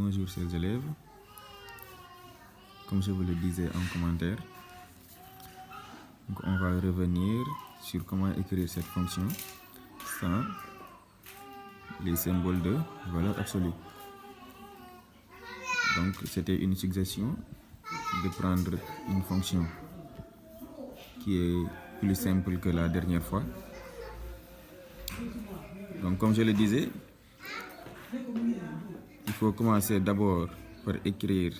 Bonjour chers élèves. Comme je vous le disais en commentaire, donc on va revenir sur comment écrire cette fonction sans les symboles de valeur absolue. Donc c'était une suggestion de prendre une fonction qui est plus simple que la dernière fois. Donc comme je le disais, il faut commencer d'abord par écrire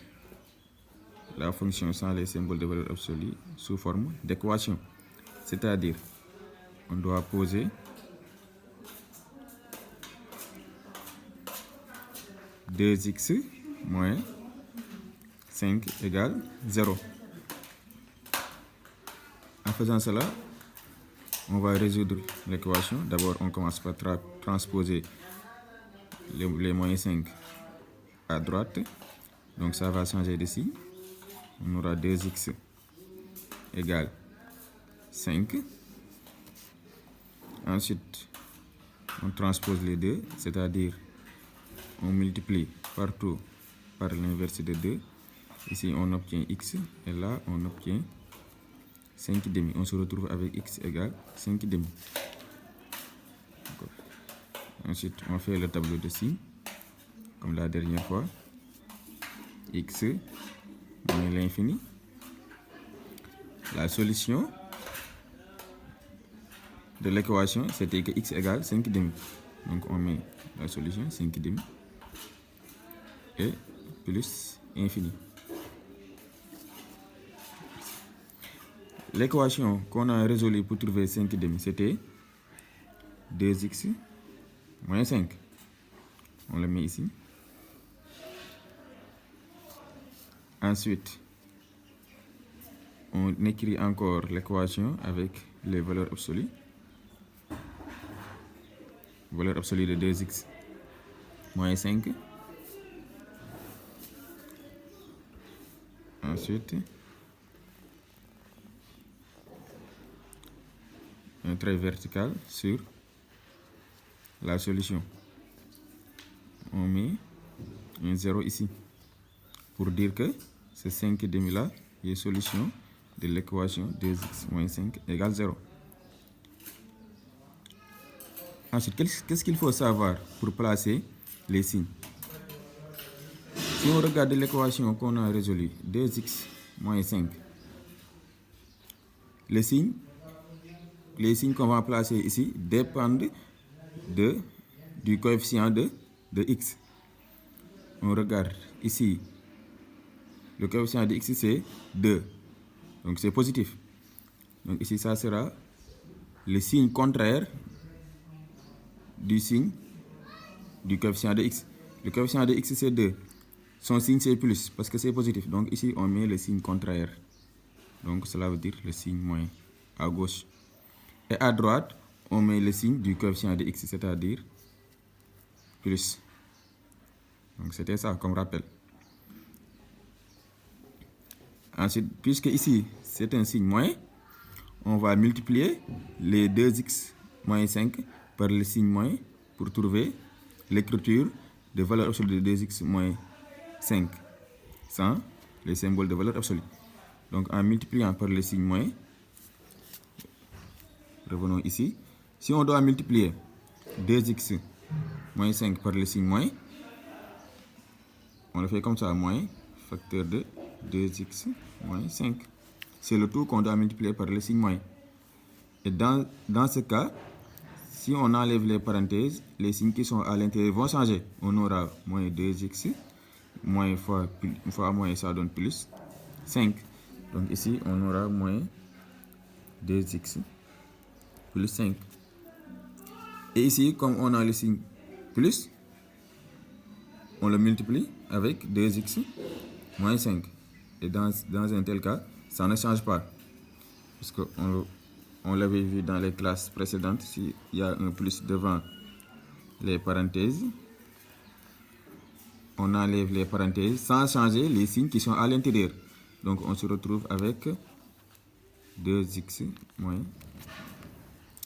la fonction sans les symboles de valeur absolue sous forme d'équation. C'est-à-dire, on doit poser x moins 5 égale 0. En faisant cela, on va résoudre l'équation. D'abord, on commence par transposer les moins 5 à droite. Donc ça va changer de signe. On aura 2x égale 5. Ensuite, on transpose les deux, c'est-à-dire on multiplie partout par l'inverse de 2. Ici, on obtient x et là, on obtient 5 demi. On se retrouve avec x égale 5 demi. Ensuite, on fait le tableau de signes, comme la dernière fois. X moins l'infini. La solution de l'équation, c'était que x égale 5 demi. Donc, on met la solution 5 demi et plus infini. L'équation qu'on a résolue pour trouver 5 demi, c'était 2x moins 5. On le met ici. Ensuite, on écrit encore l'équation avec les valeurs absolues. Valeur absolue de 2x moins 5. Ensuite, un trait vertical sur la solution. On met un 0 ici pour dire que ce 5 demi là est solution de l'équation 2x moins 5 égale 0. Ensuite, qu'est-ce qu'il faut savoir pour placer les signes? Si on regarde l'équation qu'on a résolue, 2x moins 5, les signes qu'on va placer ici dépendent du coefficient de x. On regarde ici, le coefficient de x c'est 2, donc c'est positif. Donc ici ça sera le signe contraire du signe du coefficient de x. Le coefficient de x c'est 2, son signe c'est plus parce que c'est positif. Donc ici on met le signe contraire. Donc cela veut dire le signe moins à gauche. Et à droite, on met le signe du coefficient de x, c'est-à-dire plus. Donc c'était ça comme rappel. Ensuite, puisque ici c'est un signe moins, on va multiplier les 2x moins 5 par le signe moins pour trouver l'écriture de valeur absolue de 2x moins 5 sans les symboles de valeur absolue. Donc en multipliant par le signe moins, revenons ici. Si on doit multiplier 2x moins 5 par le signe moins, on le fait comme ça, moins facteur de 2x moins 5. C'est le tout qu'on doit multiplier par le signe moins. Et dans ce cas, si on enlève les parenthèses, les signes qui sont à l'intérieur vont changer. On aura moins 2x, moins fois moins, ça donne plus 5. Donc ici, on aura moins 2x plus 5. Et ici, comme on a le signe plus, on le multiplie avec 2x moins 5. Et dans un tel cas, ça ne change pas. Parce qu'on l'avait vu dans les classes précédentes, s'il y a un plus devant les parenthèses, on enlève les parenthèses sans changer les signes qui sont à l'intérieur. Donc on se retrouve avec 2x moins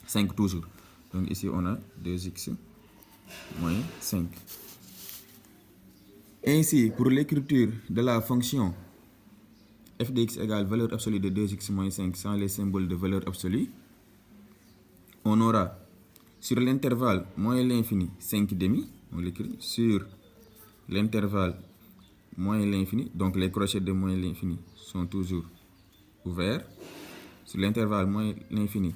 5 toujours. Donc ici on a 2x moins 5. Ainsi, pour l'écriture de la fonction f de x égale valeur absolue de 2x moins 5 sans les symboles de valeur absolue, on aura sur l'intervalle moins l'infini 5 demi, on l'écrit sur l'intervalle moins l'infini, donc les crochets de moins l'infini sont toujours ouverts. Sur l'intervalle moins l'infini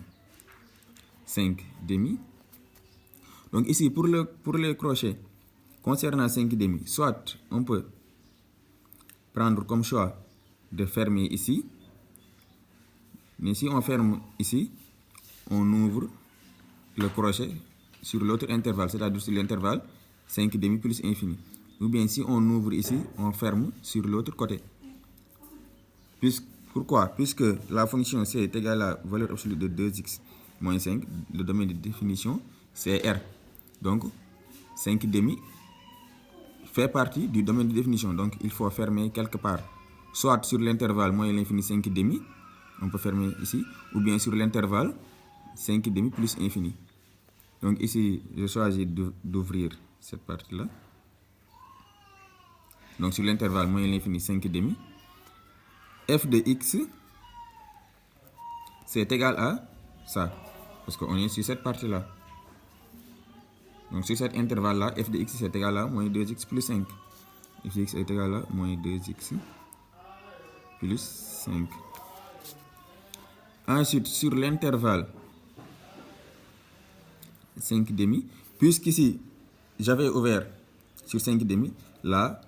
5 demi. Donc ici, pour les crochets concernant 5 demi, soit on peut prendre comme choix de fermer ici, mais si on ferme ici, on ouvre le crochet sur l'autre intervalle, c'est-à-dire sur l'intervalle 5 demi plus infini. Ou bien si on ouvre ici, on ferme sur l'autre côté. Pourquoi? Puisque la fonction c est égale à valeur absolue de 2x moins 5, le domaine de définition c'est R. Donc 5 demi fait partie du domaine de définition, donc il faut fermer quelque part. Soit sur l'intervalle moins l'infini 5 demi, on peut fermer ici, ou bien sur l'intervalle 5 demi plus infini. Donc ici, je choisis d'ouvrir cette partie-là. Donc sur l'intervalle moins l'infini 5 demi, f de x, c'est égal à ça, parce qu'on est sur cette partie-là. Donc sur cet intervalle-là, f de x c'est égal à moins 2x plus 5. f de x est égal à moins 2x plus 5. Ensuite, sur l'intervalle 5 demi, puisqu'ici, j'avais ouvert sur 5 demi, là,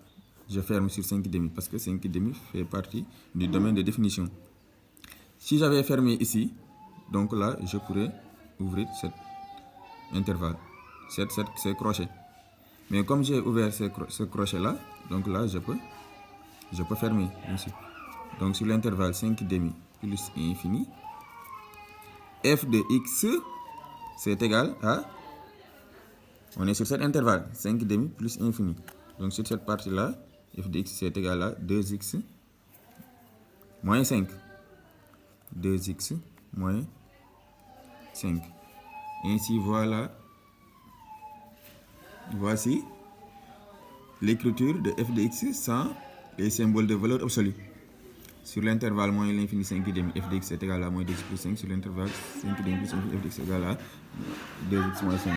je ferme sur 5 demi, parce que 5 demi fait partie du domaine de définition. Si j'avais fermé ici, donc là, je pourrais ouvrir cet intervalle, ces crochets. Mais comme j'ai ouvert ce crochet-là, donc là, je peux fermer ici. Donc sur l'intervalle 5 demi plus infini, f de x, c'est égal à, on est sur cet intervalle, 5 demi plus infini. Donc sur cette partie-là, f de x c'est égal à 2x moins 5. 2x moins 5. Ainsi, voici l'écriture de f de x sans les symboles de valeur absolue. Sur l'intervalle moins l'infini 5 demi, f de x est égal à moins 2x plus 5. Sur l'intervalle 5 demi plus infini, f de x est égal à 2x moins 5.